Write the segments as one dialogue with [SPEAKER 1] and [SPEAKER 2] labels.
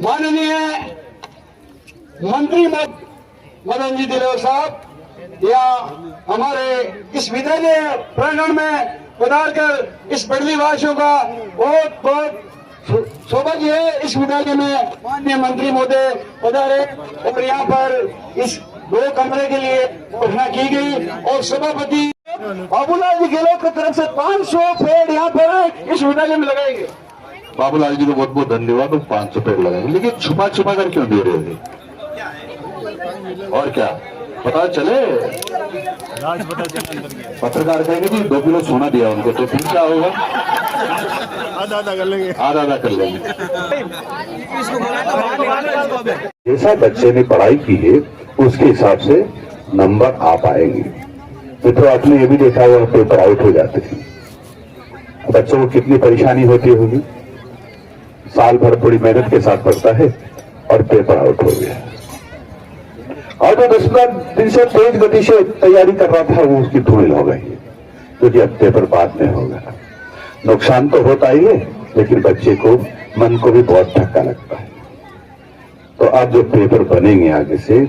[SPEAKER 1] माननीय मंत्री मदन जी दिलोर साहब या हमारे इस विद्यालय प्रांगण में पधार कर इस पढ़ली वासियों का बहुत बहुत सौभाग्य है। इस विद्यालय में माननीय मंत्री महोदय पधारे और यहाँ पर इस 2 कमरे के लिए घोषणा की गई और सभापति बाबूलाल जी गहलोत की तरफ से 500 पेड़ यहाँ पर इस विद्यालय में लगाएंगे।
[SPEAKER 2] बाबूलाल जी को बहुत बहुत धन्यवाद। 500 पेड़ लगाएंगे, लेकिन छुपा छुपा कर क्यों दे रहे थे? और क्या पता चले? पत्रकार कहेंगे जी 2 किलो सोना दिया उनको, तो फिर क्या होगा? आधा कर लेंगे, आधा कर लेंगे। जैसा बच्चे ने पढ़ाई की है उसके हिसाब से नंबर आ पाएंगे। मित्रों, आपने ये भी देखा हुआ पेपर आउट हो जाते हैं, बच्चों को कितनी परेशानी होती होगी। साल भर थोड़ी मेहनत के साथ पढ़ता है और पेपर आउट हो गया, और जो 10 दिन से तेज गति से तैयारी कर रहा था वो उसकी धूल हो गई, क्योंकि अब पेपर बाद में होगा। नुकसान तो होता ही है, लेकिन बच्चे को मन को भी बहुत धक्का लगता है। तो अब जो पेपर बनेंगे आगे से,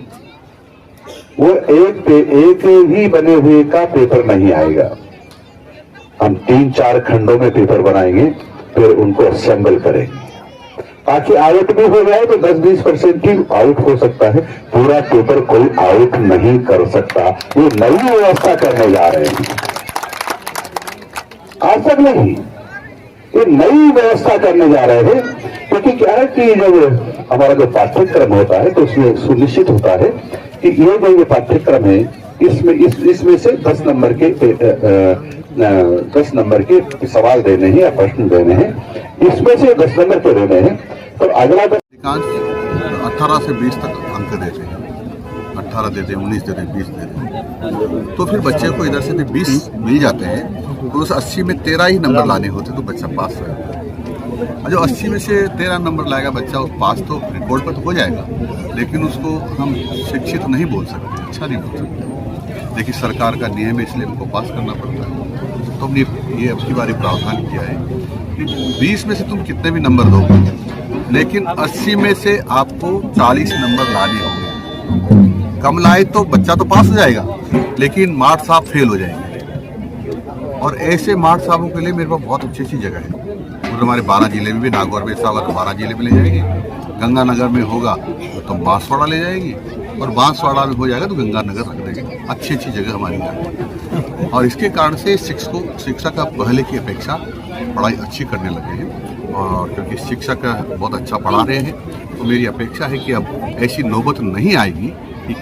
[SPEAKER 2] वो एक ही बने हुए का पेपर नहीं आएगा। हम 3-4 खंडों में पेपर बनाएंगे, फिर उनको असेंबल करेंगे ताकि आउट भी हो जाए। तो 10-20% ही आउट हो सकता है, पूरा पेपर कोई आउट नहीं कर सकता। ये नई व्यवस्था करने जा रहे हैं, आज तक नहीं, ये नई व्यवस्था करने जा रहे हैं। क्योंकि क्या है कि जब हमारा जो पाठ्यक्रम होता है तो उसमें सुनिश्चित होता है कि ये जो ये पाठ्यक्रम है इसमें से 10 नंबर के 10 नंबर के सवाल देने हैं या प्रश्न देने हैं, इसमें से 10 नंबर के देने हैं। तो अगला
[SPEAKER 3] 18 से 20 तक अंक देते हैं, 18 देते हैं, 19 देते हैं, 20 देते हैं। तो फिर बच्चे को इधर से भी 20 मिल जाते हैं, तो उस 80 में 13 ही नंबर लाने होते तो बच्चा पास रहेगा। और जो 80 में से 13 नंबर लाएगा बच्चा, वो पास तो रिकॉर्ड पर तो हो जाएगा, लेकिन उसको हम शिक्षित नहीं बोल सकते, अच्छा नहीं बोल सकते। देखिए सरकार का नियम है, इसलिए उनको पास करना पड़ता है। तो हमने ये अब की बारी प्रावधान किया है कि 20 में से तुम कितने भी नंबर दो, लेकिन 80 में से आपको 40 नंबर लाने होंगे। कम लाए तो बच्चा तो पास हो जाएगा, लेकिन मार्क्स साहब फेल हो जाएंगे। और ऐसे मार्क्स साहबों के लिए मेरे पास बहुत अच्छी अच्छी जगह है। उधर हमारे 12 जिले में भी, नागौर में साहब तो 12 जिले में ले जाएगी, गंगानगर में होगा तो बांसवाड़ा ले जाएगी, और बांसवाड़ा में हो जाएगा तो गंगानगर रख देगी। अच्छी अच्छी जगह हमारी है, और इसके कारण से शिक्षक अब पहले की अपेक्षा पढ़ाई अच्छी करने लगे हैं। और क्योंकि शिक्षक बहुत अच्छा पढ़ा रहे हैं, तो मेरी अपेक्षा है कि अब ऐसी नौबत नहीं आएगी कि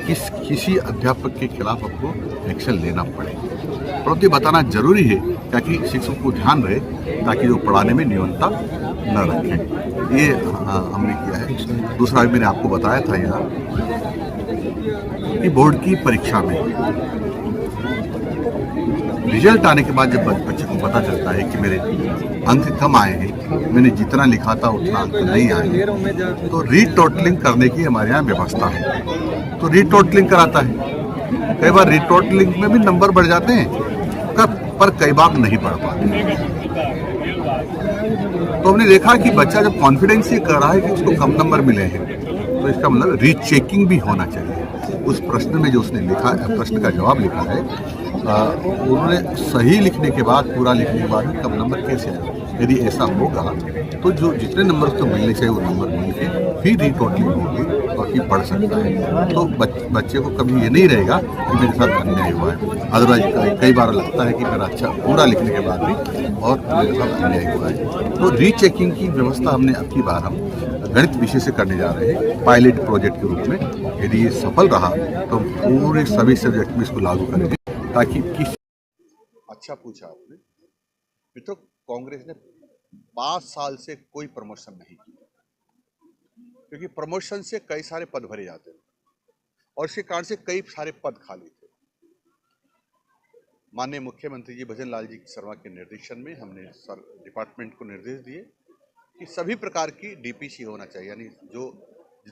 [SPEAKER 3] किसी अध्यापक के खिलाफ आपको एक्शन लेना पड़े। परंतु ये बताना जरूरी है ताकि शिक्षक को ध्यान रहे, ताकि वो पढ़ाने में न्यूनता न रखें। ये हमने किया है। दूसरा भी मैंने आपको बताया था यहाँ कि बोर्ड की परीक्षा में रिजल्ट आने के बाद जब बच्चे को पता चलता है कि मेरे अंक कम आए हैं, मैंने जितना लिखा था उतना अंक नहीं आए, तो रीटोटलिंग करने की हमारे यहाँ व्यवस्था है। तो रीटोटलिंग कराता है। कई बार रीटोटलिंग में भी नंबर बढ़ जाते हैं, पर कई बार नहीं बढ़ पाते। तो हमने देखा कि बच्चा जब कॉन्फिडेंस ये कर रहा है कि उसको कम नंबर मिले हैं, तो इसका मतलब रीचेकिंग भी होना चाहिए। उस प्रश्न में जो उसने लिखा, प्रश्न का जवाब लिखा है, उन्होंने सही लिखने के बाद, पूरा लिखने के बाद भी कम नंबर कैसे आए। यदि ऐसा होगा तो जो जितने नंबर उसको मिलने चाहिए वो नंबर मिल के फिर रीटोटलिंग होगी और फिर पढ़ सकता है। तो बच्चे को कभी ये नहीं रहेगा कि मेरे साथ अन्याय हुआ है। अदरवाइज कई बार लगता है कि मेरा अच्छा पूरा लिखने के बाद भी और मेरे साथ अन्याय हुआ है। तो रीचेकिंग की व्यवस्था हमने अब की बार हम गणित विषय से करने जा रहे हैं, पायलट प्रोजेक्ट के रूप में। यदि ये सफल रहा तो पूरे सभी सब्जेक्ट में इसको लागू करेंगे, ताकि अच्छा पूछा आपने। मित्रों, कांग्रेस ने 5 साल से कोई प्रमोशन नहीं किया, क्योंकि प्रमोशन से कई सारे पद भरे जाते हैं और इसके कारण से कई सारे पद खाली थे। माननीय मुख्यमंत्री जी भजन लाल जी शर्मा के निर्देशन में हमने डिपार्टमेंट को निर्देश दिए कि सभी प्रकार की डीपीसी होना चाहिए, यानी जो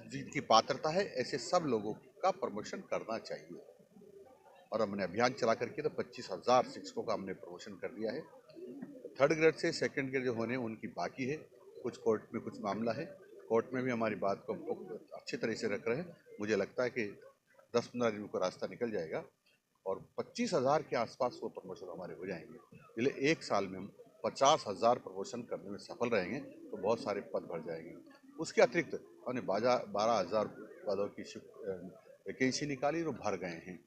[SPEAKER 3] जिनकी पात्रता है ऐसे सब लोगों का प्रमोशन करना चाहिए। और हमने अभियान चला करके तो 25,000 शिक्षकों का हमने प्रमोशन कर दिया है। 3rd ग्रेड से 2nd ग्रेड जो होने उनकी बाकी है, कुछ कोर्ट में कुछ मामला है, कोर्ट में भी हमारी बात को अच्छी तरह से रख रहे हैं। मुझे लगता है कि 10-15 दिन को रास्ता निकल जाएगा और 25,000 के आसपास वो प्रमोशन हमारे हो जाएंगे। इसलिए एक साल में हम 50,000 प्रमोशन करने में सफल रहेंगे तो बहुत सारे पद भर जाएंगे। उसके अतिरिक्त हमने 12,000 पदों की वैकेंसी निकाली और भर गए हैं।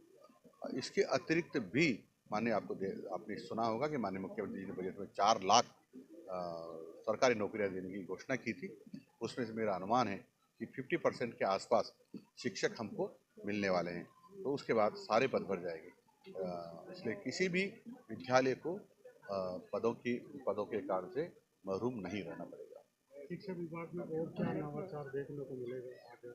[SPEAKER 3] इसके अतिरिक्त भी आपने सुना होगा कि माननीय मुख्यमंत्री जी ने बजट में 4 लाख सरकारी नौकरियां देने की घोषणा की थी। उसमें से मेरा अनुमान है कि 50% के आसपास शिक्षक हमको मिलने वाले हैं, तो उसके बाद सारे पद भर जाएंगे। इसलिए किसी भी विद्यालय को पदों के कारण से महरूम नहीं रहना पड़ेगा।
[SPEAKER 4] शिक्षा विभाग में और क्या नवाचार देखने को मिलेगा आगे?